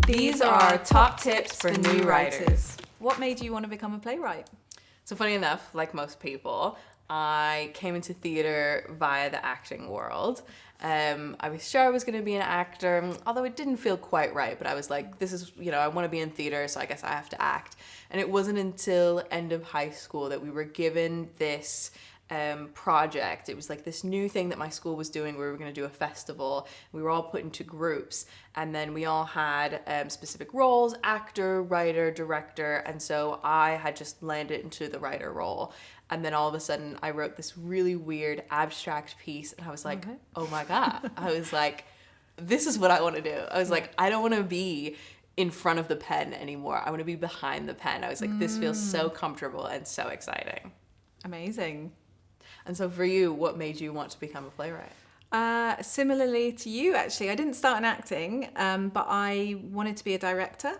These are our top tips for new writers. What made you want to become a playwright? So funny enough, like most people, I came into theater via the acting world. I was sure I was going to be an actor, although it didn't feel quite right, but I was like, this is, I want to be in theater, so I guess I have to act. And it wasn't until end of high school that we were given this project. It was like this new thing that my school was doing where we were going to do a festival. We were all put into groups, and then we all had specific roles: actor, writer, director. And so I had just landed into the writer role. And then all of a sudden I wrote this really weird abstract piece, and I was like, oh my God. I was like, this is what I want to do. I was like, I don't want to be in front of the pen anymore. I want to be behind the pen. I was like, this feels so comfortable and so exciting. Amazing. And so for you, what made you want to become a playwright? Similarly to you, actually, I didn't start in acting, but I wanted to be a director.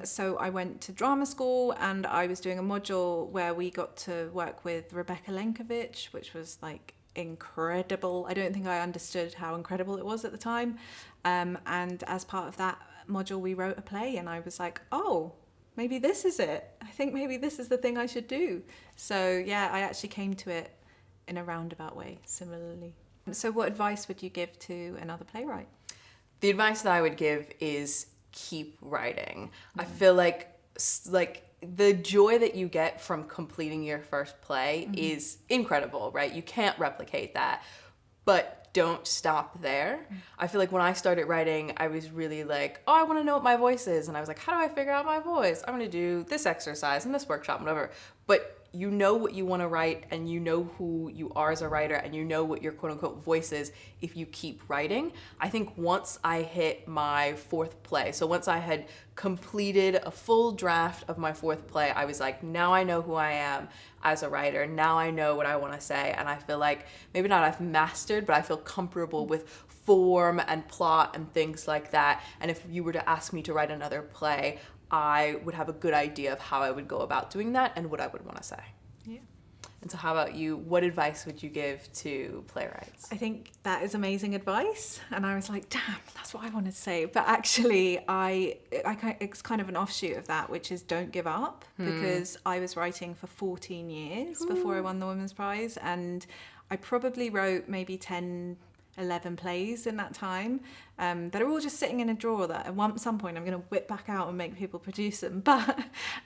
So I went to drama school, and I was doing a module where we got to work with Rebecca Lenkovich, which was like incredible. I don't think I understood how incredible it was at the time. And as part of that module, we wrote a play, and I was like, oh, maybe this is it. I think maybe this is the thing I should do. So yeah, I actually came to it in a roundabout way, similarly. So what advice would you give to another playwright? The advice that I would give is keep writing. I feel like the joy that you get from completing your first play is incredible, right? You can't replicate that. But don't stop there. I feel like when I started writing, I was really like, oh, I want to know what my voice is. And I was like, how do I figure out my voice? I'm going to do this exercise and this workshop, whatever. But you know what you want to write, and you know who you are as a writer, and you know what your quote unquote voice is if you keep writing. I think once I hit my fourth play, so once I had completed a full draft of my fourth play, I was like, now I know who I am as a writer. Now I know what I want to say. And I feel like maybe not I've mastered, but I feel comfortable with form and plot and things like that. And if you were to ask me to write another play, I would have a good idea of how I would go about doing that and what I would want to say. Yeah. And so how about you? What advice would you give to playwrights? I think that is amazing advice. And I was like, damn, that's what I wanted to say. But actually, it's kind of an offshoot of that, which is don't give up. Because I was writing for 14 years before I won the Women's Prize. And I probably wrote maybe 11 plays in that time that are all just sitting in a drawer that at some point I'm going to whip back out and make people produce them. But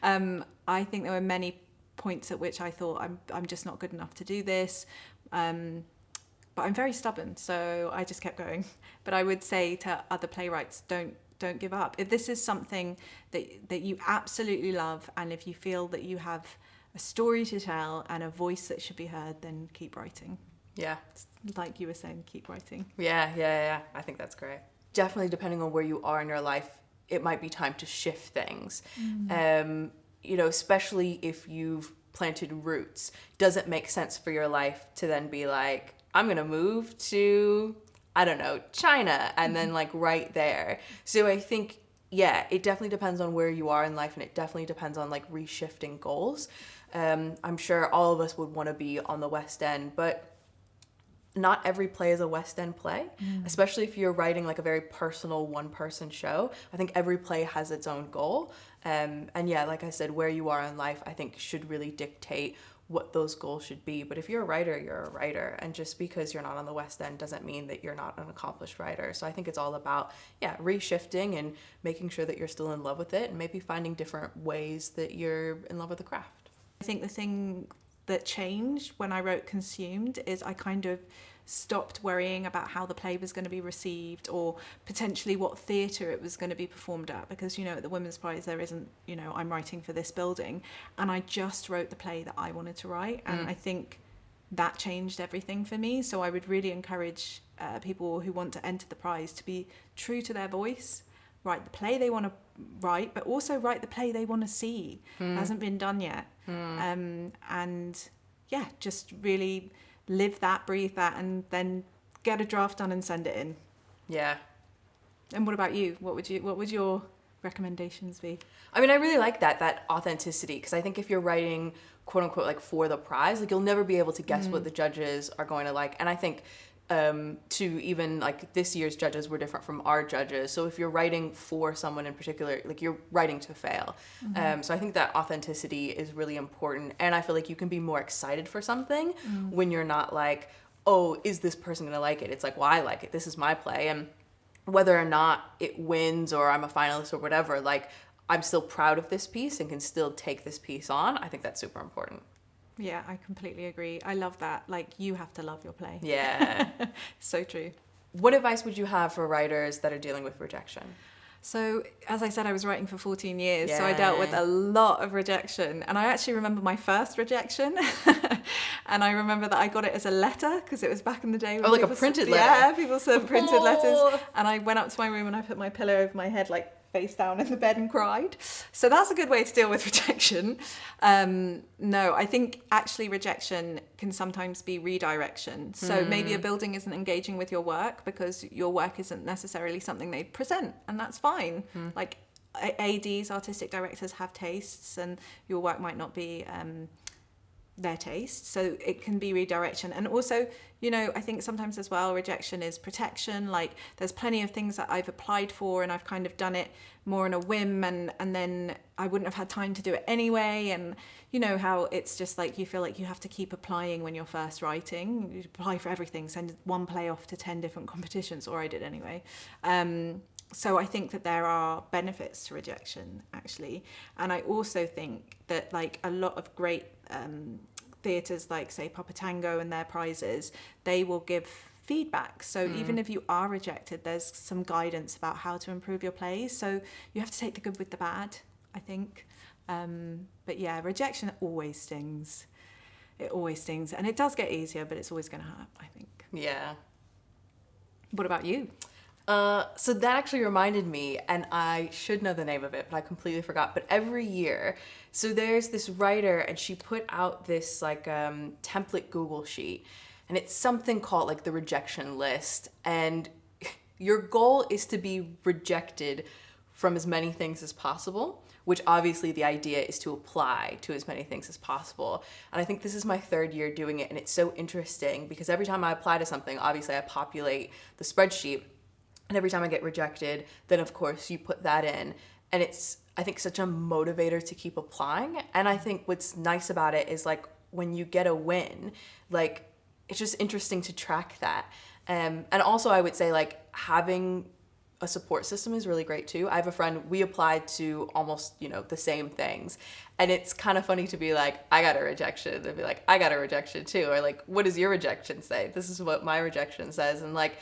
I think there were many points at which I thought I'm just not good enough to do this. But I'm very stubborn, so I just kept going. But I would say to other playwrights, don't give up. If this is something that you absolutely love, and if you feel that you have a story to tell and a voice that should be heard, then keep writing. Yeah. Like you were saying, keep writing. Yeah. I think that's great. Definitely, depending on where you are in your life, it might be time to shift things. Especially if you've planted roots. Does it make sense for your life to then be like, I'm going to move to, I don't know, China, and then like right there. So I think, yeah, it definitely depends on where you are in life, and it definitely depends on like reshifting goals. I'm sure all of us would want to be on the West End, but not every play is a West End play, especially if you're writing like a very personal one-person show. I think every play has its own goal. And yeah, like I said, where you are in life, I think should really dictate what those goals should be. But if you're a writer, you're a writer. And just because you're not on the West End doesn't mean that you're not an accomplished writer. So I think it's all about, reshifting and making sure that you're still in love with it, and maybe finding different ways that you're in love with the craft. I think the thing that changed when I wrote Consumed is I kind of stopped worrying about how the play was going to be received, or potentially what theatre it was going to be performed at, because at the Women's Prize there isn't I'm writing for this building, and I just wrote the play that I wanted to write. And I think that changed everything for me. So I would really encourage people who want to enter the prize to be true to their voice, write the play they want to write, but also write the play they want to see. Hasn't been done yet. And just really live that, breathe that, and then get a draft done and send it in. Yeah. And what about you? What would your recommendations be? I mean, I really like that authenticity, because I think if you're writing quote unquote like for the prize, like you'll never be able to guess what the judges are going to like. And I think to even like this year's judges were different from our judges. So if you're writing for someone in particular, like you're writing to fail. So I think that authenticity is really important. And I feel like you can be more excited for something when you're not like, oh, is this person gonna like it? It's like, well, I like it. This is my play. And whether or not it wins or I'm a finalist or whatever, like I'm still proud of this piece and can still take this piece on. I think that's super important. Yeah, I completely agree. I love that. Like, you have to love your play. Yeah. So true. What advice would you have for writers that are dealing with rejection? So, as I said, I was writing for 14 years, so I Yeah. dealt with a lot of rejection. And I actually remember my first rejection. And I remember that I got it as a letter, because it was back in the day. When Oh, like a people printed sent, letter? Yeah, people sent printed letters. And I went up to my room and I put my pillow over my head, like face down in the bed, and cried. So that's a good way to deal with rejection. No, I think actually rejection can sometimes be redirection. So maybe a building isn't engaging with your work because your work isn't necessarily something they present, and that's fine. Like ADs, artistic directors, have tastes, and your work might not be their taste, so it can be redirection. And also, you know, I think sometimes as well, rejection is protection. Like, there's plenty of things that I've applied for and I've kind of done it more on a whim, and then I wouldn't have had time to do it anyway. And you know how it's just like you feel like you have to keep applying when you're first writing. You apply for everything, send one play off to 10 different competitions, or I did anyway. So I think that there are benefits to rejection, actually. And I also think that, like, a lot of great theatres, like, say, Papa Tango and their prizes, they will give feedback. So even if you are rejected, there's some guidance about how to improve your plays. So you have to take the good with the bad, I think. But yeah, rejection always stings. It always stings. And it does get easier, but it's always going to hurt, I think. Yeah. What about you? So that actually reminded me, and I should know the name of it, but I completely forgot. But every year, so there's this writer, and she put out this like template Google sheet, and it's something called like the rejection list. And your goal is to be rejected from as many things as possible, which obviously the idea is to apply to as many things as possible. And I think this is my third year doing it, and it's so interesting because every time I apply to something, obviously I populate the spreadsheet. And every time I get rejected, then of course you put that in. And it's, I think, such a motivator to keep applying. And I think what's nice about it is, like, when you get a win, like, it's just interesting to track that. And also I would say, like, having a support system is really great too. I have a friend, we applied to almost, you know, the same things. And it's kind of funny to be like, I got a rejection. They'd be like, I got a rejection too. Or like, what does your rejection say? This is what my rejection says. And like,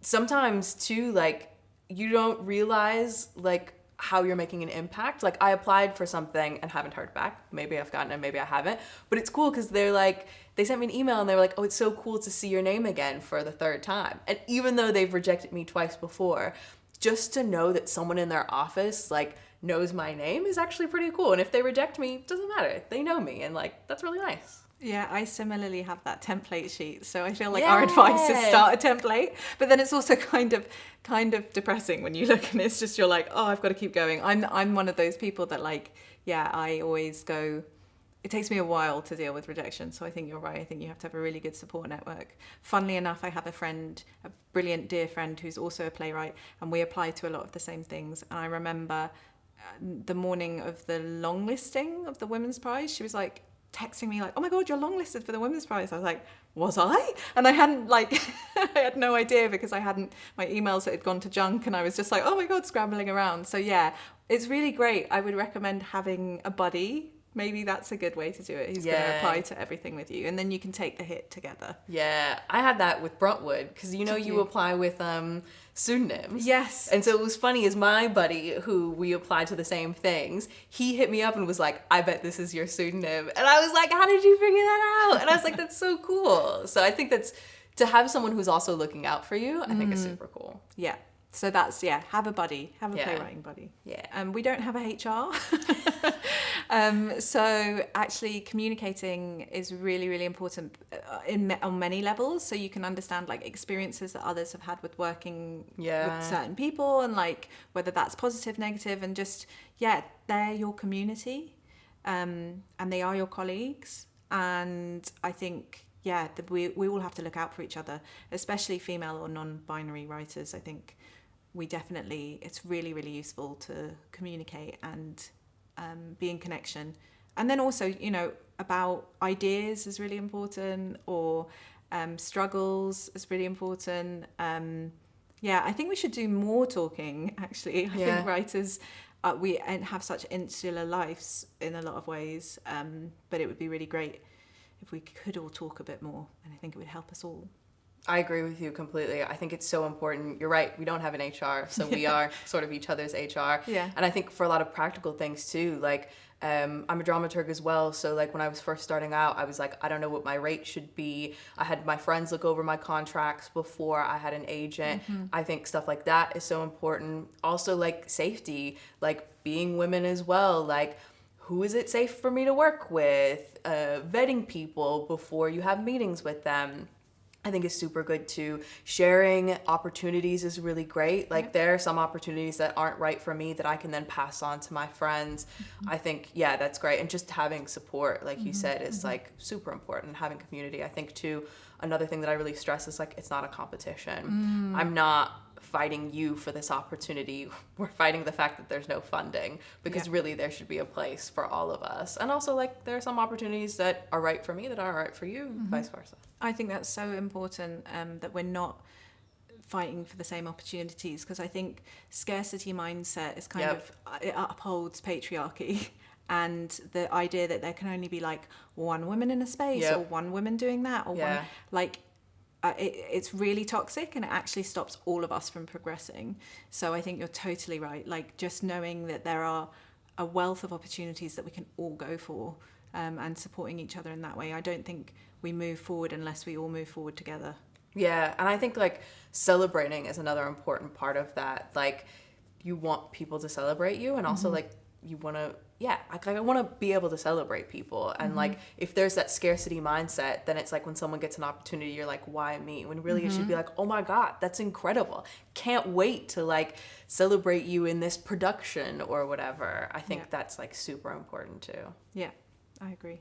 sometimes too, like, you don't realize like how you're making an impact. Like, I applied for something and haven't heard back. Maybe I've gotten it, maybe I haven't. But it's cool because they're like, they sent me an email and they were like, oh, it's so cool to see your name again for the third time. And even though they've rejected me twice before, just to know that someone in their office like knows my name is actually pretty cool. And if they reject me, it doesn't matter. They know me, and like, that's really nice. Yeah, I similarly have that template sheet. So I feel like our advice is start a template, but then it's also kind of depressing when you look and it's just, you're like, oh, I've got to keep going. I'm one of those people that, like, yeah, I always go, it takes me a while to deal with rejection. So I think you're right. I think you have to have a really good support network. Funnily enough, I have a friend, a brilliant dear friend who's also a playwright, and we apply to a lot of the same things. And I remember the morning of the long listing of the Women's Prize, she was like, texting me like, oh my God, you're longlisted for the Women's Prize. I was like, was I? And I hadn't, like, I had no idea because I hadn't, my emails had gone to junk, and I was just like, oh my God, scrambling around. So yeah, it's really great. I would recommend having a buddy. Maybe that's a good way to do it. Who's going to apply to everything with you, and then you can take the hit together. Yeah, I had that with Bruntwood because you apply with pseudonyms. Yes. And so it was funny, is my buddy who we applied to the same things, he hit me up and was like, I bet this is your pseudonym. And I was like, how did you figure that out? And I was like, that's so cool. So I think that's, to have someone who's also looking out for you, I think is super cool. Yeah. So that's, have a buddy, have a playwriting buddy. Yeah. We don't have a HR. So actually communicating is really, really important on many levels. So you can understand like experiences that others have had with working with certain people, and like whether that's positive, negative, and just, they're your community, and they are your colleagues. And I think, we all have to look out for each other, especially female or non-binary writers. I think it's really, really useful to communicate and be in connection. And then also, about ideas is really important, or struggles is really important. I think we should do more talking, actually. I think writers, we have such insular lives in a lot of ways, but it would be really great if we could all talk a bit more, and I think it would help us all. I agree with you completely. I think it's so important. You're right. We don't have an HR, so we are sort of each other's HR. Yeah. And I think for a lot of practical things too, like I'm a dramaturg as well. So like when I was first starting out, I was like, I don't know what my rate should be. I had my friends look over my contracts before I had an agent. I think stuff like that is so important. Also like safety, like being women as well, like who is it safe for me to work with? Vetting people before you have meetings with them, I think is super good too. Sharing opportunities is really great. Like there are some opportunities that aren't right for me that I can then pass on to my friends. I think, that's great. And just having support, like you said, is like super important. Having community. I think too, another thing that I really stress is like, it's not a competition. I'm not fighting you for this opportunity. We're fighting the fact that there's no funding, because really there should be a place for all of us. And also like there are some opportunities that are right for me that aren't right for you, vice versa. I think that's so important, that we're not fighting for the same opportunities, because I think scarcity mindset is kind of, it upholds patriarchy and the idea that there can only be like one woman in a space or one woman doing that, or one, like it's really toxic, and it actually stops all of us from progressing. So I think you're totally right. Like just knowing that there are a wealth of opportunities that we can all go for, and supporting each other in that way. I don't think we move forward unless we all move forward together. Yeah, and I think like celebrating is another important part of that. Like you want people to celebrate you, and also like you want to, I want to be able to celebrate people. And like if there's that scarcity mindset, then it's like when someone gets an opportunity, you're like, why me? When really it should be like, oh my God, that's incredible. Can't wait to like celebrate you in this production or whatever. I think that's like super important too. Yeah, I agree.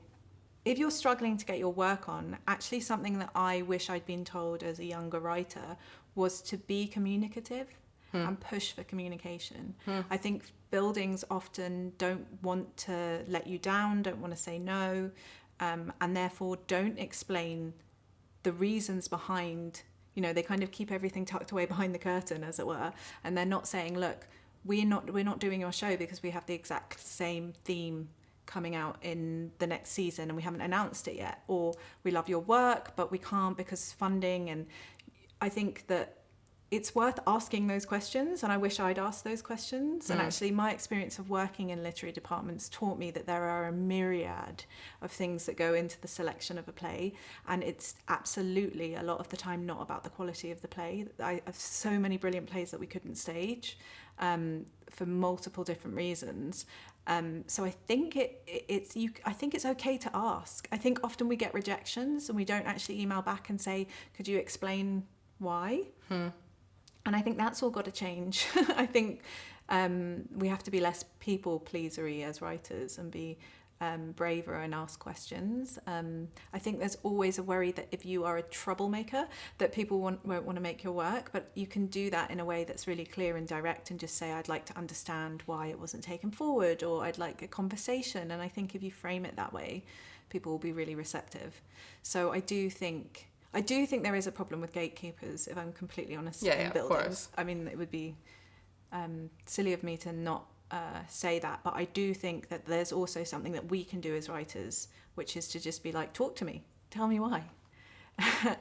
If you're struggling to get your work on, actually something that I wish I'd been told as a younger writer was to be communicative and push for communication. I think buildings often don't want to let you down, don't want to say no, and therefore don't explain the reasons behind, they kind of keep everything tucked away behind the curtain, as it were, and they're not saying, look, we're not doing your show because we have the exact same theme coming out in the next season and we haven't announced it yet, or we love your work but we can't because funding. And I think that it's worth asking those questions, and I wish I'd asked those questions. And actually my experience of working in literary departments taught me that there are a myriad of things that go into the selection of a play, and it's absolutely a lot of the time not about the quality of the play. I have so many brilliant plays that we couldn't stage for multiple different reasons. So I think I think it's okay to ask. I think often we get rejections and we don't actually email back and say, could you explain why? And I think that's all got to change. I think we have to be less people pleasery as writers and be braver and ask questions. I think there's always a worry that if you are a troublemaker, that people won't want to make your work, but you can do that in a way that's really clear and direct and just say, I'd like to understand why it wasn't taken forward, or I'd like a conversation. And I think if you frame it that way, people will be really receptive. So I do think there is a problem with gatekeepers, if I'm completely honest, in buildings. Of course. I mean, it would be silly of me to not say that, but I do think that there's also something that we can do as writers, which is to just be like, talk to me, tell me why.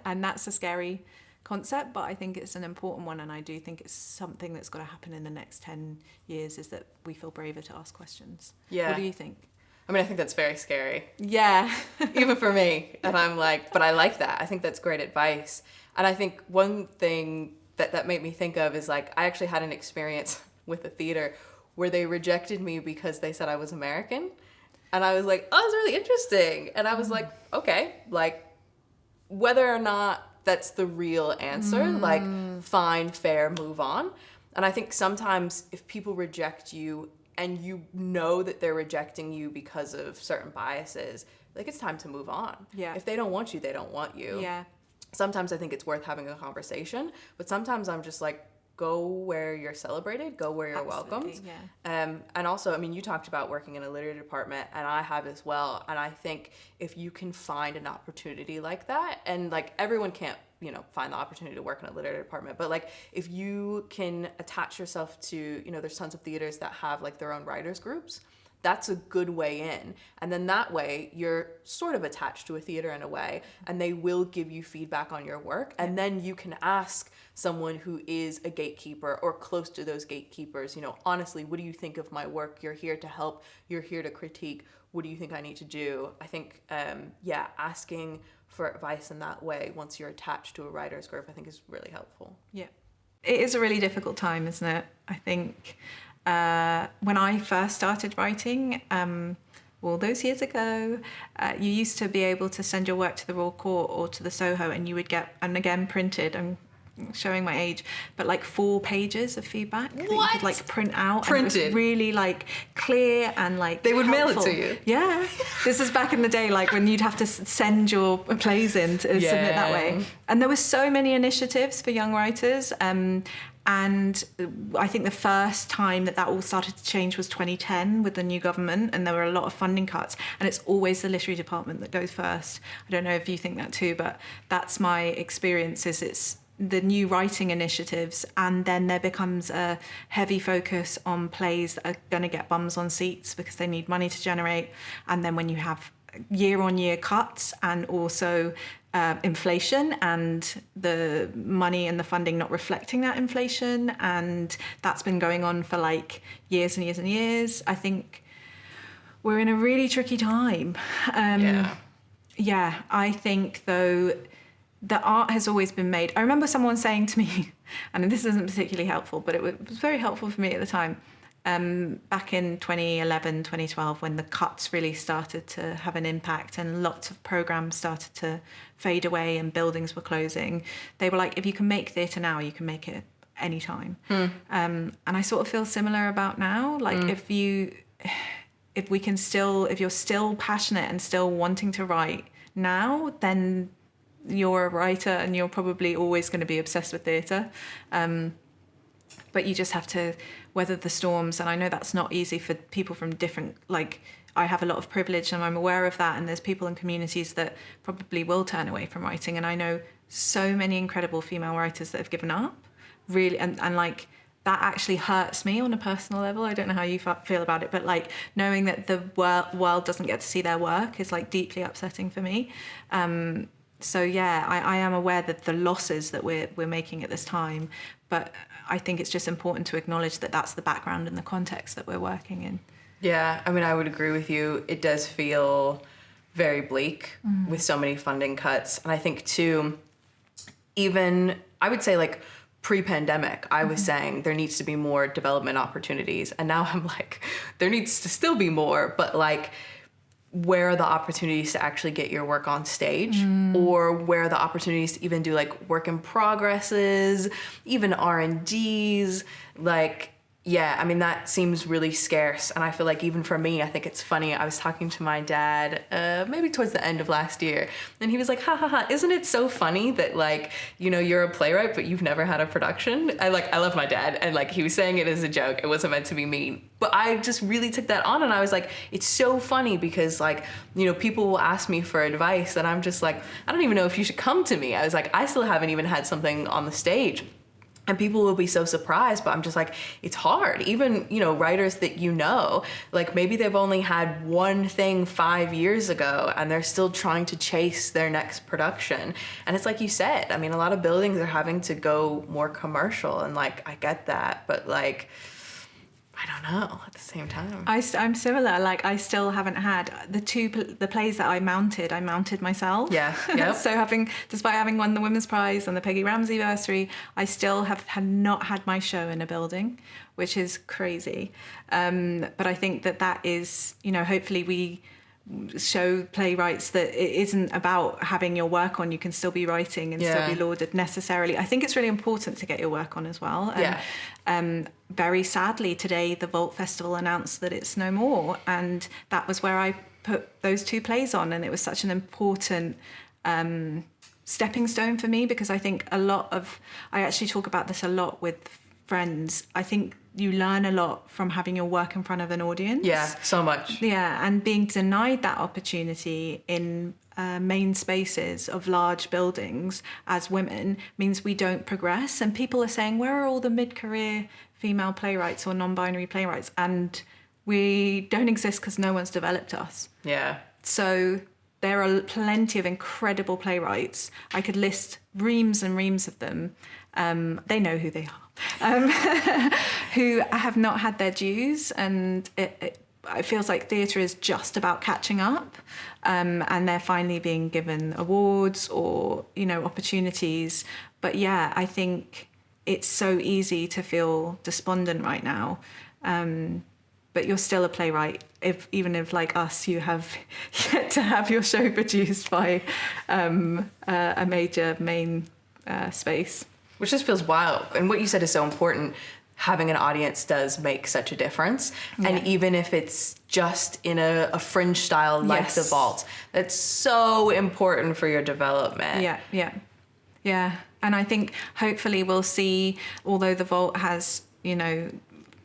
And that's a scary concept, but I think it's an important one, and I do think it's something that's got to happen in the next 10 years, is that we feel braver to ask questions. Yeah. What do you think? I mean, I think that's very scary. Yeah. Even for me. And I'm like, but I like that. I think that's great advice. And I think one thing that made me think of is like, I actually had an experience with a theater where they rejected me because they said I was American. And I was like, oh, that's really interesting. And I was like, okay, like whether or not that's the real answer, like fine, fair, move on. And I think sometimes if people reject you and you know that they're rejecting you because of certain biases, like it's time to move on. Yeah. If they don't want you, they don't want you. Yeah. Sometimes I think it's worth having a conversation, but sometimes I'm just like, go where you're celebrated, go where you're welcomed. Yeah. And also, I mean, you talked about working in a literary department, and I have as well. And I think if you can find an opportunity like that, and like everyone can't, you know, find the opportunity to work in a literary department, but like if you can attach yourself to, you know, there's tons of theaters that have like their own writers groups. That's a good way in. And then that way you're sort of attached to a theater in a way, and they will give you feedback on your work. And then you can ask someone who is a gatekeeper or close to those gatekeepers, you know, honestly, what do you think of my work? You're here to help, you're here to critique. What do you think I need to do? I think, asking for advice in that way, once you're attached to a writer's group, I think is really helpful. Yeah. It is a really difficult time, isn't it? I think when I first started writing, all those years ago, you used to be able to send your work to the Royal Court or to the Soho, and you would get, and again printed, I'm showing my age, but like 4 pages of feedback that you could like print out. Printed? And it was really like clear and like They would helpful. mail it to you? Yeah. This is back in the day, like when you'd have to send your plays in to submit that way. And there were so many initiatives for young writers. And I think the first time that all started to change was 2010 with the new government, and there were a lot of funding cuts, and it's always the literary department that goes first. I don't know if you think that too, but that's my experience, is it's the new writing initiatives, and then there becomes a heavy focus on plays that are going to get bums on seats because they need money to generate. And then when you have year-on-year cuts and also inflation, and the money and the funding not reflecting that inflation, and that's been going on for like years and years and years, I think we're in a really tricky time. I think though the art has always been made. I remember someone saying to me, and this isn't particularly helpful, but it was very helpful for me at the time, back in 2011, 2012, when the cuts really started to have an impact and lots of programs started to fade away and buildings were closing, they were like, if you can make theatre now, you can make it anytime. And I sort of feel similar about now. Like if you're still passionate and still wanting to write now, then you're a writer and you're probably always going to be obsessed with theatre. But you just have to weather the storms. And I know that's not easy for people from different, like, I have a lot of privilege and I'm aware of that. And there's people in communities that probably will turn away from writing. And I know so many incredible female writers that have given up, really. And like, that actually hurts me on a personal level. I don't know how you feel about it, but like knowing that the world doesn't get to see their work is like deeply upsetting for me. So yeah, I am aware that the losses that we're making at this time, but I think it's just important to acknowledge that that's the background and the context that we're working in. Yeah, I mean, I would agree with you. It does feel very bleak with so many funding cuts. And I think too, even, I would say like pre-pandemic, I was saying there needs to be more development opportunities. And now I'm like, there needs to still be more, but like, where are the opportunities to actually get your work on stage, or where are the opportunities to even do like work in progresses, even R&Ds, like, yeah, I mean, that seems really scarce. And I feel like even for me, I think it's funny. I was talking to my dad, maybe towards the end of last year, and he was like, ha ha ha, isn't it so funny that like, you know, you're a playwright, but you've never had a production? I love my dad. And like, he was saying it as a joke. It wasn't meant to be mean, but I just really took that on. And I was like, it's so funny because like, you know, people will ask me for advice and I'm just like, I don't even know if you should come to me. I was like, I still haven't even had something on the stage. And people will be so surprised, but I'm just like, it's hard. Even, you know, writers that you know, like maybe they've only had one thing 5 years ago and they're still trying to chase their next production. And it's like you said, I mean, a lot of buildings are having to go more commercial, and like, I get that, but like, I don't know at the same time. I'm similar. Like, I still haven't had the plays that I mounted myself. Yeah. Yep. So despite having won the Women's Prize and the Peggy Ramsey anniversary, I still have not had my show in a building, which is crazy. But I think that is, you know, hopefully we show playwrights that it isn't about having your work on. You can still be writing and still be lauded necessarily. I think it's really important to get your work on as well. Very sadly today, the Vault Festival announced that it's no more, and that was where I put those 2 plays on, and it was such an important stepping stone for me, because I think I actually talk about this a lot with friends. I think you learn a lot from having your work in front of an audience. Yeah, so much. Yeah, and being denied that opportunity in main spaces of large buildings as women means we don't progress. And people are saying, where are all the mid-career female playwrights or non-binary playwrights? And we don't exist because no one's developed us. Yeah. So there are plenty of incredible playwrights. I could list reams and reams of them. They know who they are, who have not had their dues. And it feels like theatre is just about catching up. And they're finally being given awards or, opportunities. But yeah, I think it's so easy to feel despondent right now. But you're still a playwright, even if like us, you have yet to have your show produced by a major main space. Which just feels wild. And what you said is so important. Having an audience does make such a difference. Yeah. And even if it's just in a fringe style like the vault, that's so important for your development. Yeah. And I think hopefully we'll see, although the vault has,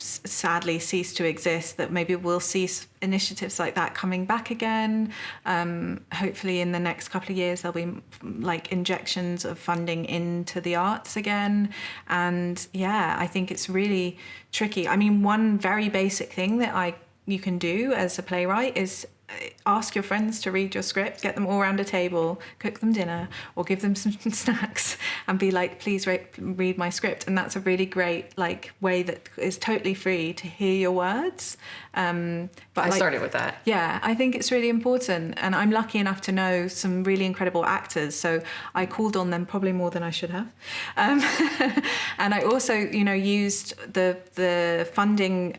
sadly ceased to exist, that maybe we'll see initiatives like that coming back again. Hopefully in the next couple of years there'll be like injections of funding into the arts again. And yeah, I think it's really tricky. I mean, one very basic thing that you can do as a playwright is ask your friends to read your script, get them all around a table, cook them dinner, or give them some snacks, and be like, please read my script. And that's a really great way that is totally free to hear your words. But I started with that. Yeah, I think it's really important. And I'm lucky enough to know some really incredible actors, so I called on them probably more than I should have. And I also, used the funding,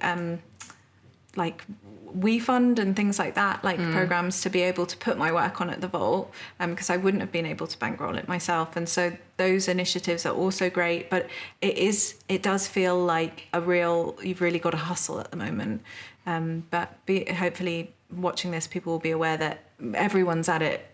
We Fund and things like that, programs to be able to put my work on at the vault, because I wouldn't have been able to bankroll it myself. And so those initiatives are also great, but it does feel like you've really got to hustle at the moment. But hopefully watching this, people will be aware that everyone's at it.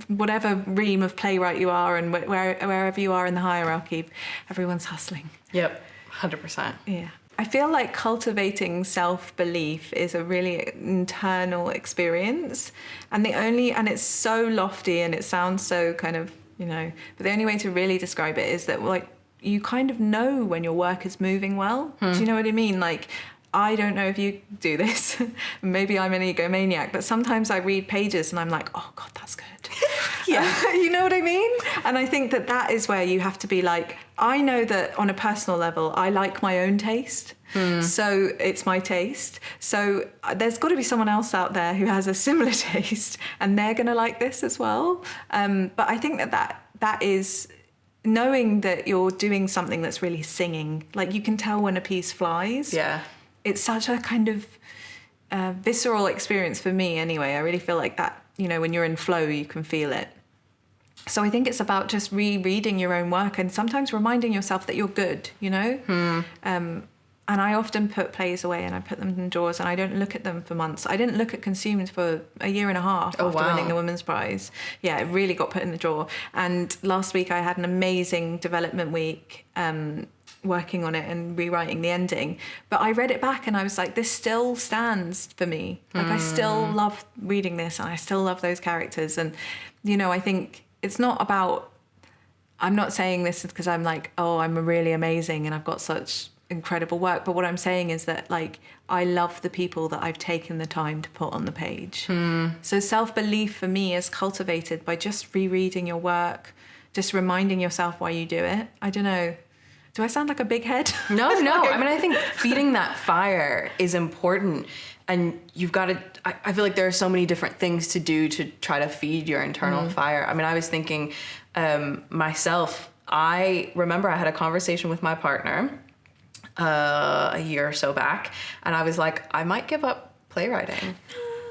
Whatever ream of playwright you are and wherever you are in the hierarchy, everyone's hustling. Yep, 100%. Yeah. I feel like cultivating self-belief is a really internal experience, and it's so lofty and it sounds so kind of, but the only way to really describe it is that you kind of know when your work is moving well. Do you know what I mean? I don't know if you do this. Maybe I'm an egomaniac, but sometimes I read pages and I'm like, oh God, that's good. Yeah. You know what I mean? And I think that is where you have to be like, I know that on a personal level, I like my own taste. So it's my taste. So there's got to be someone else out there who has a similar taste and they're going to like this as well. But I think that is knowing that you're doing something that's really singing. You can tell when a piece flies. Yeah. It's such a kind of visceral experience for me anyway. I really feel like that, when you're in flow, you can feel it. So I think it's about just rereading your own work and sometimes reminding yourself that you're good, And I often put plays away and I put them in drawers and I don't look at them for months. I didn't look at Consumed for a year and a half after winning the Women's Prize. Yeah, it really got put in the drawer. And last week I had an amazing development week working on it and rewriting the ending. But I read it back and I was like, this still stands for me. I still love reading this and I still love those characters. And, I think it's not about, I'm not saying this because I'm like, oh, I'm really amazing and I've got such incredible work. But what I'm saying is that I love the people that I've taken the time to put on the page. So self-belief for me is cultivated by just rereading your work, just reminding yourself why you do it. I don't know. Do I sound like a big head? No. I mean, I think feeding that fire is important. And you've got to, I feel like there are so many different things to do to try to feed your internal fire. I mean, I was thinking myself, I remember I had a conversation with my partner a year or so back. And I was like, I might give up playwriting.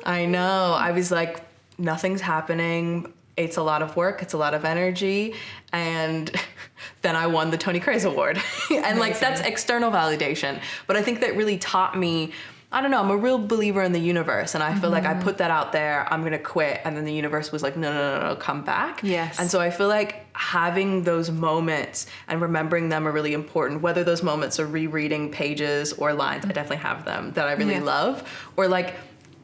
I know. I was like, nothing's happening. It's a lot of work. It's a lot of energy. And then I won the Tony Craze Award. And that's external validation. But I think that really taught me I don't know, I'm a real believer in the universe, and I feel like I put that out there, I'm gonna quit, and then the universe was like, no, come back. Yes. And so I feel like having those moments and remembering them are really important, whether those moments are rereading pages or lines. I definitely have them that I really love, or like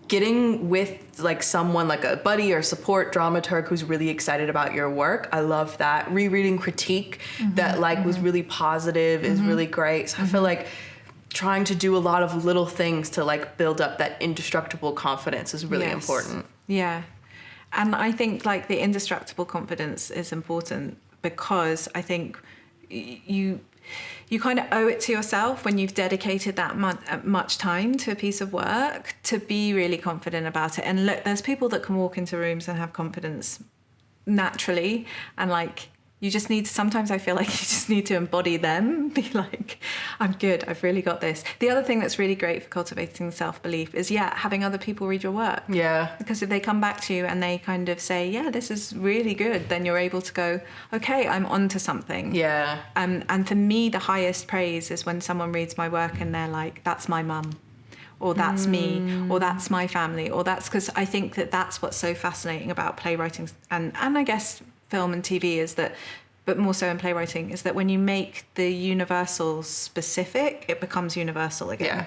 getting with like someone like a buddy or support dramaturg who's really excited about your work. I love that. Rereading critique that like was really positive is really great. So I feel like trying to do a lot of little things to like build up that indestructible confidence is really important. Yeah. And I think like the indestructible confidence is important because I think you kind of owe it to yourself when you've dedicated that much time to a piece of work to be really confident about it. And look, there's people that can walk into rooms and have confidence naturally, and like you just need, sometimes I feel like you just need to embody them, be like, I'm good, I've really got this. The other thing that's really great for cultivating self-belief is, having other people read your work. Yeah. Because if they come back to you and they kind of say, yeah, this is really good, then you're able to go, okay, I'm onto something. Yeah. And for me, the highest praise is when someone reads my work and they're like, that's my mum, or that's me, or that's my family, or that's, because I think that that's what's so fascinating about playwriting and I guess film and TV is that, but more so in playwriting, is that when you make the universal specific, it becomes universal again. Yeah.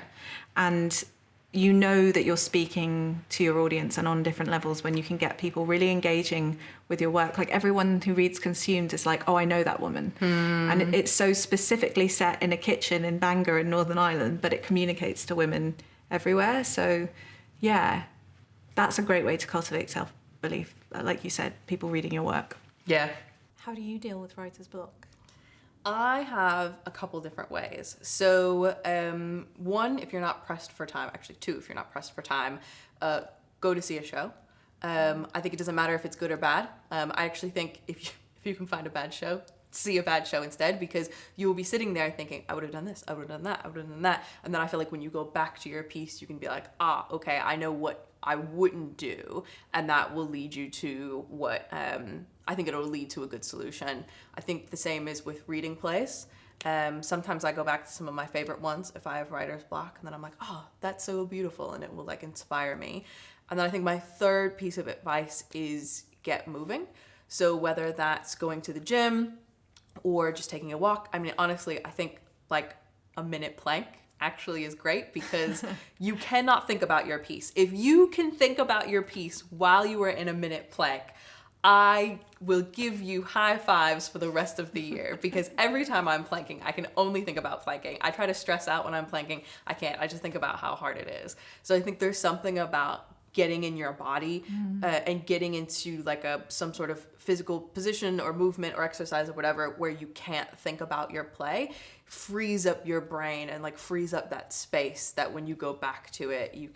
And you know that you're speaking to your audience and on different levels when you can get people really engaging with your work. Like everyone who reads Consumed is like, oh, I know that woman. And it's so specifically set in a kitchen in Bangor in Northern Ireland, but it communicates to women everywhere. So yeah, that's a great way to cultivate self-belief. Like you said, people reading your work. Yeah. How do you deal with writer's block? I have a couple different ways. So one, if you're not pressed for time, actually two, if you're not pressed for time, go to see a show. I think it doesn't matter if it's good or bad. I actually think if you can find a bad show, see a bad show instead, because you will be sitting there thinking, I would have done this, I would have done that, I would have done that. And then I feel like when you go back to your piece, you can be like, okay, I know what I wouldn't do. And that will lead you to what, I think it'll lead to a good solution. I think the same is with reading plays. Sometimes I go back to some of my favorite ones if I have writer's block, and then I'm like, that's so beautiful, and it will like inspire me. And then I think my third piece of advice is get moving. So whether that's going to the gym or just taking a walk. I mean, honestly, I think like a minute plank actually is great, because you cannot think about your piece. If you can think about your piece while you are in a minute plank, I will give you high fives for the rest of the year, because every time I'm planking, I can only think about planking. I try to stress out when I'm planking. I can't. I just think about how hard it is. So I think there's something about getting in your body and getting into like some sort of physical position or movement or exercise or whatever where you can't think about your play, frees up your brain and like frees up that space that when you go back to it, you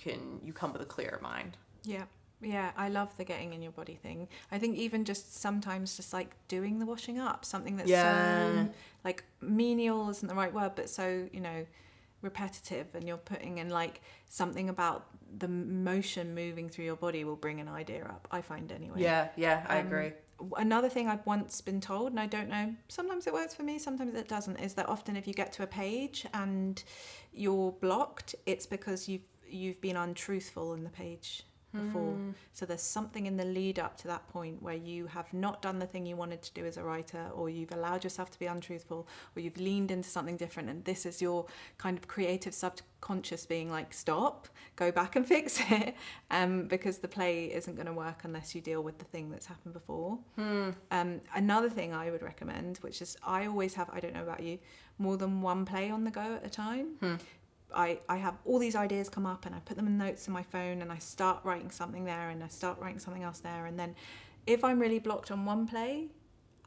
come with a clearer mind. Yeah, I love the getting in your body thing. I think even just sometimes just like doing the washing up, something that's so like menial isn't the right word, but so, repetitive, and you're putting in like something about the motion moving through your body will bring an idea up, I find anyway. Yeah, I agree. Another thing I've once been told, and I don't know, sometimes it works for me, sometimes it doesn't, is that often if you get to a page and you're blocked, it's because you've been untruthful in the page before. So there's something in the lead up to that point where you have not done the thing you wanted to do as a writer, or you've allowed yourself to be untruthful, or you've leaned into something different, and this is your kind of creative subconscious being like, stop, go back and fix it, because the play isn't going to work unless you deal with the thing that's happened before. Another thing I would recommend, which is I always have, I don't know about you, more than one play on the go at a time. I have all these ideas come up and I put them in notes in my phone, and I start writing something there and I start writing something else there. And then if I'm really blocked on one play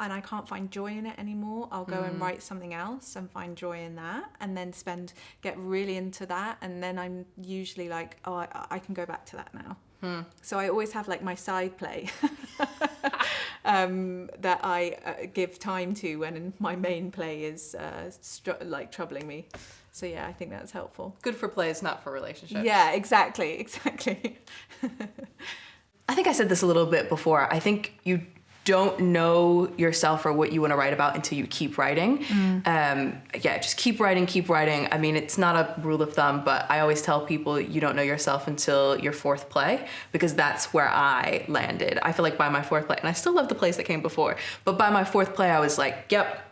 and I can't find joy in it anymore, I'll go and write something else and find joy in that, and then get really into that. And then I'm usually like, I can go back to that now. So I always have like my side play that I give time to when my main play is troubling me. So yeah, I think that's helpful. Good for plays, not for relationships. Yeah, exactly. I think I said this a little bit before. I think you don't know yourself or what you want to write about until you keep writing. Just keep writing. I mean, it's not a rule of thumb, but I always tell people you don't know yourself until your fourth play, because that's where I landed. I feel like by my fourth play, and I still love the plays that came before, but by my fourth play, I was like, yep,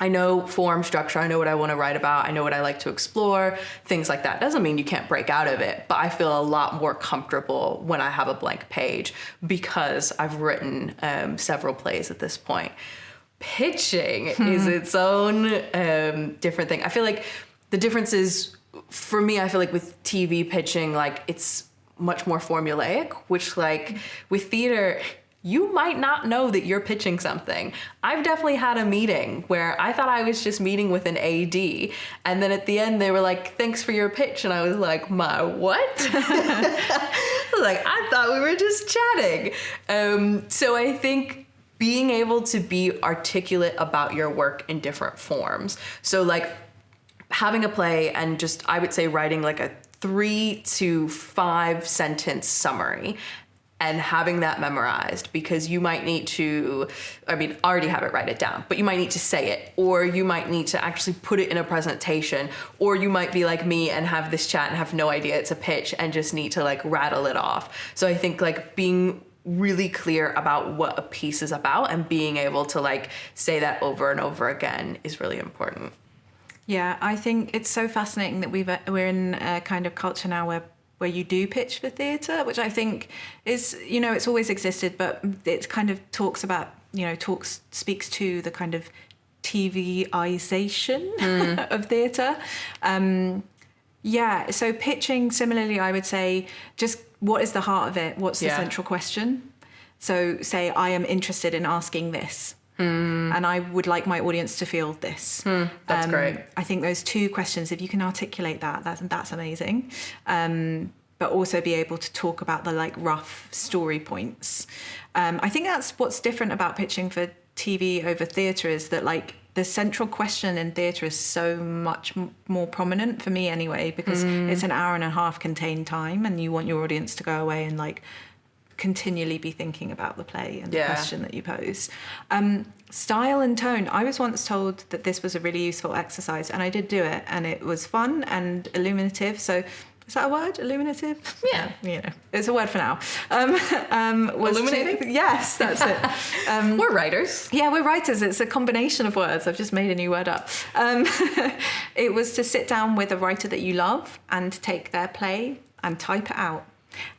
I know form, structure, I know what I want to write about, I know what I like to explore, things like that. Doesn't mean you can't break out of it, but I feel a lot more comfortable when I have a blank page because I've written several plays at this point. Pitching is its own different thing. I feel like the difference is, for me, I feel like with TV pitching, like it's much more formulaic, which like with theater, you might not know that you're pitching something. I've definitely had a meeting where I thought I was just meeting with an AD, and then at the end they were like, thanks for your pitch, and I was like, my what? I was like, I thought we were just chatting. So I think being able to be articulate about your work in different forms. So like having a play and just, I would say, writing like a 3 to 5 sentence summary and having that memorized, because you might need to, already have it, write it down, but you might need to say it, or you might need to actually put it in a presentation, or you might be like me and have this chat and have no idea it's a pitch and just need to like rattle it off. So I think like being really clear about what a piece is about and being able to like say that over and over again is really important. Yeah, I think it's so fascinating that we're in a kind of culture now where you do pitch for theatre, which I think is, it's always existed, but it kind of talks about, speaks to the kind of TVization of theatre. So pitching, similarly, I would say, just what is the heart of it? What's the central question? So say, I am interested in asking this. And I would like my audience to feel this. That's great. I think those 2 questions, if you can articulate that's amazing. But also be able to talk about the like rough story points. I think that's what's different about pitching for TV over theatre, is that like the central question in theatre is so much more prominent, for me anyway, because it's an hour and a half contained time, and you want your audience to go away and like continually be thinking about the play and the question that you pose. Style and tone. I was once told that this was a really useful exercise, and I did do it, and it was fun and illuminative. So is that a word? Illuminative? Yeah. It's a word for now. Illuminating? Yes, that's it. We're writers. Yeah, we're writers. It's a combination of words. I've just made a new word up. It was to sit down with a writer that you love and take their play and type it out.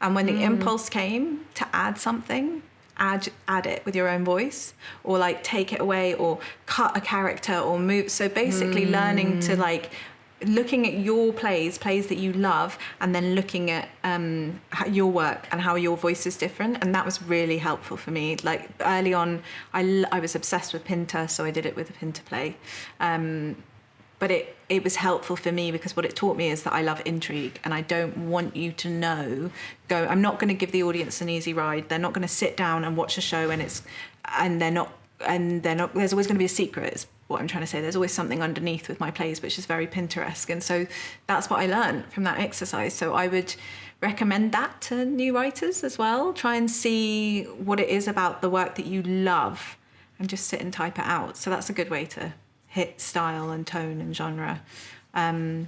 And when the impulse came to add something, add it with your own voice, or like take it away, or cut a character, or move. So basically learning to like, looking at your plays that you love, and then looking at your work and how your voice is different. And that was really helpful for me. Like early on, I was obsessed with Pinter, so I did it with a Pinter play. But it was helpful for me because what it taught me is that I love intrigue, and I don't want you to I'm not going to give the audience an easy ride. They're not going to sit down and watch a show there's always going to be a secret, is what I'm trying to say. There's always something underneath with my plays, which is very Pinteresque. And so that's what I learned from that exercise. So I would recommend that to new writers as well. Try and see what it is about the work that you love and just sit and type it out. So that's a good way to hit style and tone and genre, and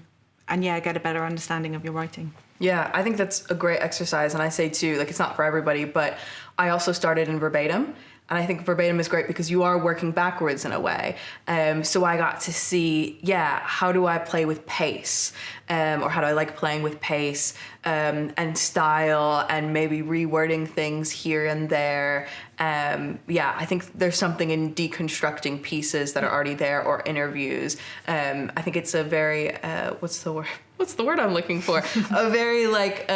get a better understanding of your writing. Yeah, I think that's a great exercise. And I say too, like, it's not for everybody, but I also started in verbatim. And I think verbatim is great because you are working backwards in a way. So I got to see, how do I play with pace? Or how do I like playing with pace and style, and maybe rewording things here and there. I think there's something in deconstructing pieces that are already there, or interviews. I think it's a very, what's the word I'm looking for? A very like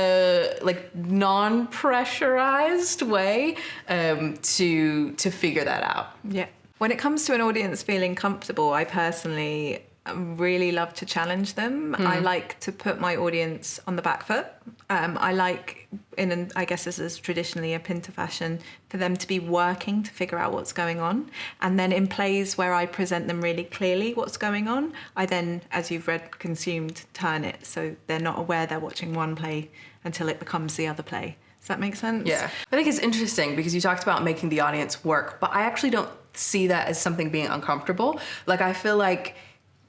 non-pressurized way to figure that out. Yeah. When it comes to an audience feeling comfortable, I personally really love to challenge them. I like to put my audience on the back foot. I like, I guess this is traditionally a Pinter fashion, for them to be working to figure out what's going on. And then in plays where I present them really clearly what's going on, I then, as you've read, consumed, turn it so they're not aware they're watching one play until it becomes the other play. Does that make sense? Yeah. I think it's interesting because you talked about making the audience work, but I actually don't see that as something being uncomfortable. Like, I feel like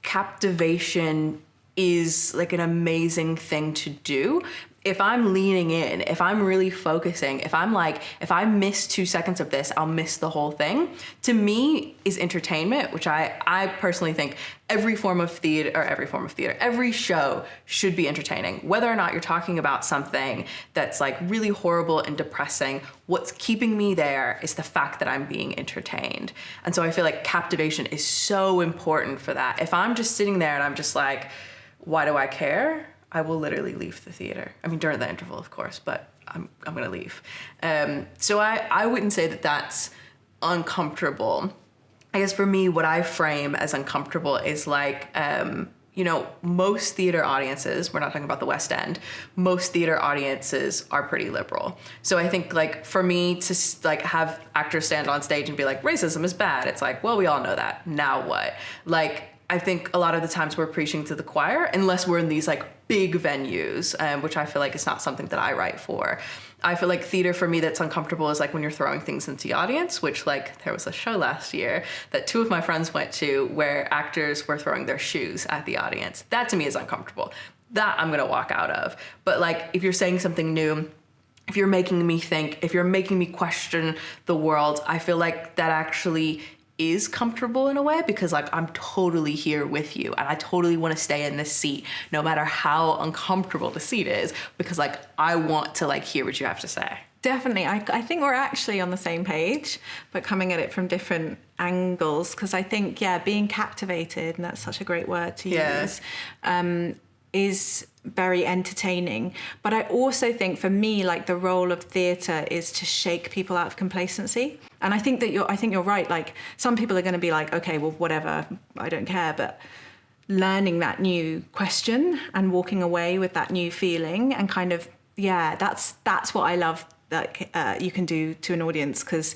captivation is like an amazing thing to do. If I'm leaning in, if I'm really focusing, if I miss 2 seconds of this, I'll miss the whole thing, to me is entertainment, which I personally think every show should be entertaining. Whether or not you're talking about something that's like really horrible and depressing, what's keeping me there is the fact that I'm being entertained. And so I feel like captivation is so important for that. If I'm just sitting there and I'm just like, why do I care? I will literally leave the theater. I mean, during the interval, of course, but I'm gonna leave. So I wouldn't say that that's uncomfortable. I guess for me, what I frame as uncomfortable is like, most theater audiences, we're not talking about the West End, most theater audiences are pretty liberal. So I think like for me to like have actors stand on stage and be like, racism is bad. It's like, well, we all know that. Now what? Like, I think a lot of the times we're preaching to the choir, unless we're in these like big venues, which I feel like is not something that I write for. I feel like theater for me that's uncomfortable is like when you're throwing things into the audience, which like there was a show last year that 2 of my friends went to where actors were throwing their shoes at the audience. That to me is uncomfortable. That I'm gonna walk out of. But like if you're saying something new, if you're making me think, if you're making me question the world, I feel like that actually is comfortable in a way, because like I'm totally here with you and I totally want to stay in this seat no matter how uncomfortable the seat is, because like I want to like hear what you have to say. Definitely. I think we're actually on the same page, but coming at it from different angles, because I think, being captivated, and that's such a great word to use, is very entertaining. But I also think for me, like the role of theatre is to shake people out of complacency. And I think you're right. Like some people are going to be like, okay, well, whatever, I don't care. But learning that new question and walking away with that new feeling and kind of, that's what I love that you can do to an audience, because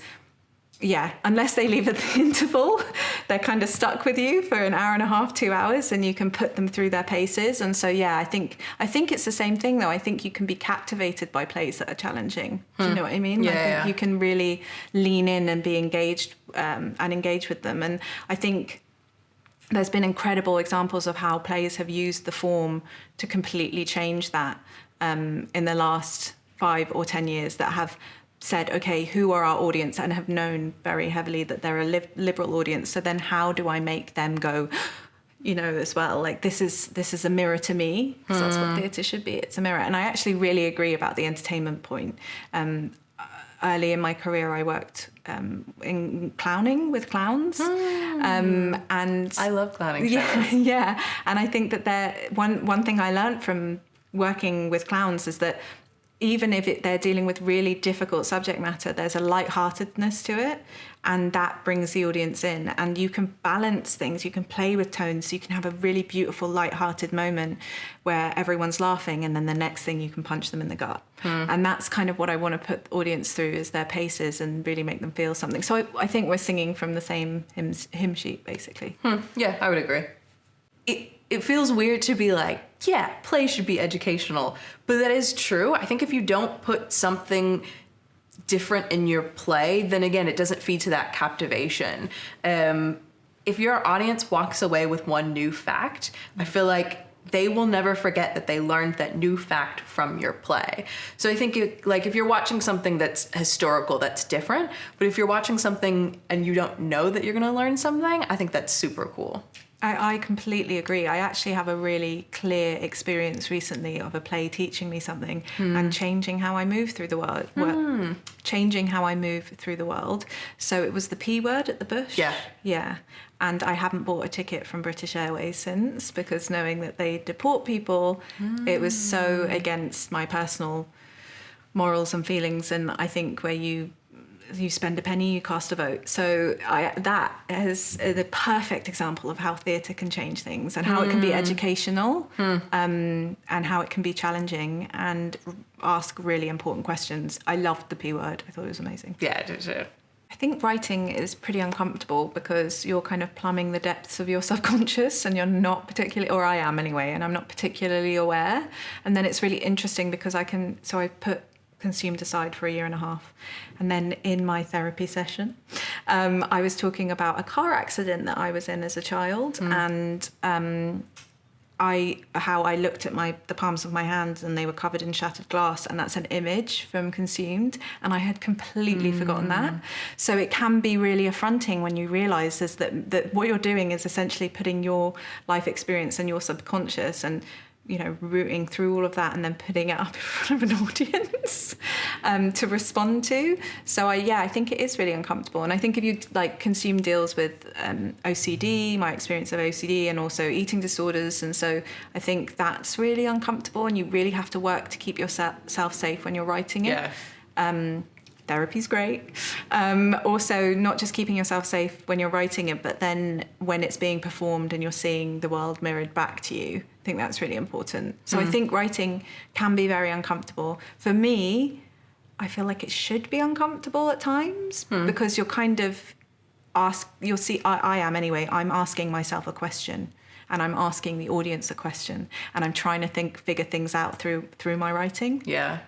unless they leave at the interval, they're kind of stuck with you for an hour and a half, 2 hours, and you can put them through their paces. And so, I think it's the same thing, though. I think you can be captivated by plays that are challenging. Do you know what I mean? I think you can really lean in and be engaged and engage with them. And I think there's been incredible examples of how plays have used the form to completely change that in the last 5 or 10 years, that have said, okay, who are our audience, and have known very heavily that they're a liberal audience. So then how do I make them go, as well, like this is a mirror to me, because that's what theatre should be. It's a mirror. And I actually really agree about the entertainment point. Early in my career, I worked in clowning with clowns. And I love clowning shows. Yeah. And I think that one thing I learned from working with clowns is that even if they're dealing with really difficult subject matter, there's a lightheartedness to it, and that brings the audience in. And you can balance things, you can play with tones, you can have a really beautiful lighthearted moment where everyone's laughing, and then the next thing you can punch them in the gut. And that's kind of what I want to put the audience through, is their paces, and really make them feel something. So I think we're singing from the same hymn sheet, basically. Yeah, I would agree. It feels weird to be like, play should be educational, but that is true. I think if you don't put something different in your play, then again, it doesn't feed to that captivation. If your audience walks away with one new fact, I feel like they will never forget that they learned that new fact from your play. So I think if you're watching something that's historical, that's different, but if you're watching something and you don't know that you're gonna learn something, I think that's super cool. I completely agree. I actually have a really clear experience recently of a play teaching me something and changing how I move through the world. Changing how I move through the world. So it was the P word at the Bush. Yeah. And I haven't bought a ticket from British Airways since, because knowing that they deport people, it was so against my personal morals and feelings. And I think where you you spend a penny, you cast a vote. So that is the perfect example of how theatre can change things, and how it can be educational, and how it can be challenging and ask really important questions. I loved the P word. I thought it was amazing. Yeah, I did too. I think writing is pretty uncomfortable because you're kind of plumbing the depths of your subconscious, and you're not particularly, or I am anyway, and I'm not particularly aware. And then it's really interesting because I put consumed aside for 1.5 years. And then in my therapy session, I was talking about a car accident that I was in as a child, and how I looked at the palms of my hands and they were covered in shattered glass, and that's an image from Consumed, and I had completely forgotten that. So it can be really affronting when you realise that what you're doing is essentially putting your life experience and your subconscious and, you know, rooting through all of that and then putting it up in front of an audience to respond to. So I think it is really uncomfortable. And I think if you Consume deals with OCD, my experience of OCD, and also eating disorders. And so I think that's really uncomfortable, and you really have to work to keep yourself safe when you're writing it. Yeah. Therapy's great. Also, not just keeping yourself safe when you're writing it, but then when it's being performed and you're seeing the world mirrored back to you. I think that's really important. So I think writing can be very uncomfortable. For me, I feel like it should be uncomfortable at times because you're kind of I am anyway, I'm asking myself a question, and I'm asking the audience a question, and I'm trying to figure things out through my writing. Yeah.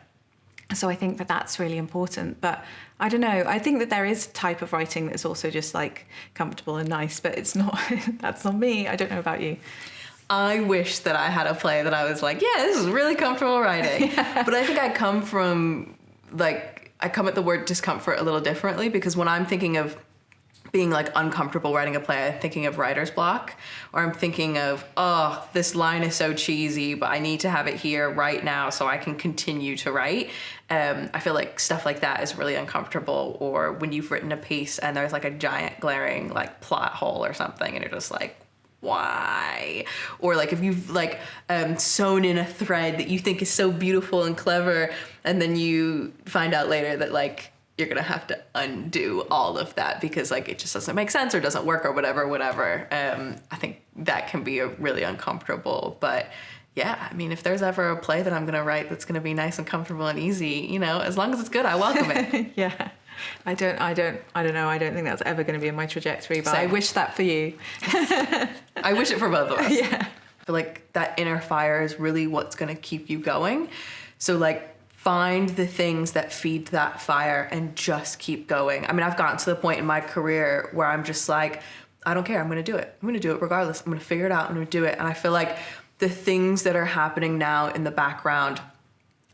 So I think that that's really important. But I don't know, I think that there is a type of writing that's also just like comfortable and nice, but it's not, that's not me. I don't know about you. I wish that I had a play that I was like, yeah, this is really comfortable writing. Yeah. But I think I come at the word discomfort a little differently, because when I'm thinking of being like uncomfortable writing a play, I'm thinking of writer's block, or I'm thinking of, oh, this line is so cheesy, but I need to have it here right now so I can continue to write. I feel like stuff like that is really uncomfortable. Or when you've written a piece and there's like a giant glaring like plot hole or something, and you're just like, why? Or like if you've like sewn in a thread that you think is so beautiful and clever, and then you find out later that like you're gonna have to undo all of that because like it just doesn't make sense or doesn't work or whatever. I think that can be a really uncomfortable. But yeah, I mean, if there's ever a play that I'm gonna write that's gonna be nice and comfortable and easy, you know, as long as it's good, I welcome it. Yeah. I don't know. I don't think that's ever going to be in my trajectory, but I wish that for you. I wish it for both of us. Yeah. I feel like that inner fire is really what's going to keep you going. So like find the things that feed that fire and just keep going. I mean, I've gotten to the point in my career where I'm just like, I don't care. I'm going to do it. I'm going to do it regardless. I'm going to figure it out. I'm going to do it. And I feel like the things that are happening now in the background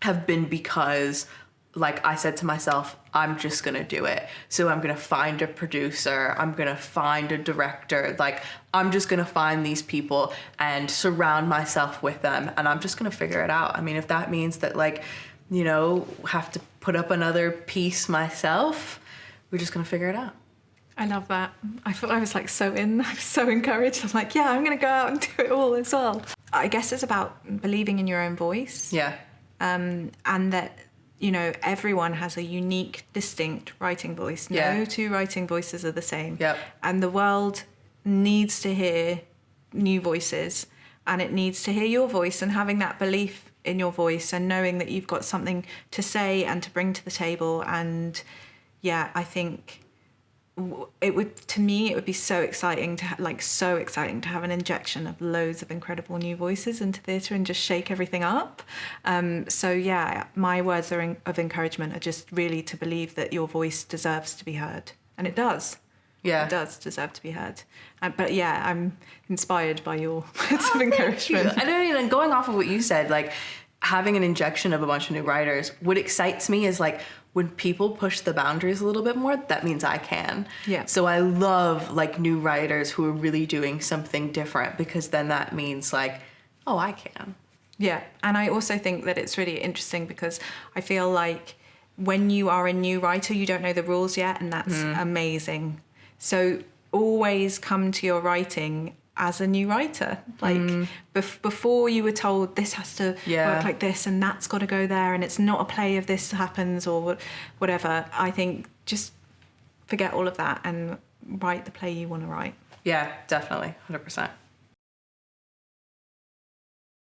have been because, like I said to myself, I'm just going to do it. So I'm going to find a producer. I'm going to find a director. Like, I'm just going to find these people and surround myself with them. And I'm just going to figure it out. I mean, if that means that, like, you know, have to put up another piece myself, we're just going to figure it out. I love that. I felt I was like so encouraged. I'm like, yeah, I'm going to go out and do it all as well. I guess it's about believing in your own voice. Yeah. And that, you know, everyone has a unique, distinct writing voice. No two writing voices are the same. Yep. And the world needs to hear new voices, and it needs to hear your voice, and having that belief in your voice and knowing that you've got something to say and to bring to the table. And yeah, I think it would be so exciting to have an injection of loads of incredible new voices into theatre and just shake everything up. So yeah, my words of encouragement are just really to believe that your voice deserves to be heard, and it does. Yeah, it does deserve to be heard. But yeah, I'm inspired by your words of encouragement. I don't even, going off of what you said, like having an injection of a bunch of new writers, what excites me is like when people push the boundaries a little bit more, that means I can. Yeah. So I love like new writers who are really doing something different, because then that means like, oh, I can. Yeah. And I also think that it's really interesting because I feel like when you are a new writer, you don't know the rules yet, and that's amazing. So always come to your writing as a new writer, like before you were told this has to work like this and that's got to go there and it's not a play if this happens or whatever. I think just forget all of that and write the play you want to write. Yeah, definitely. 100%.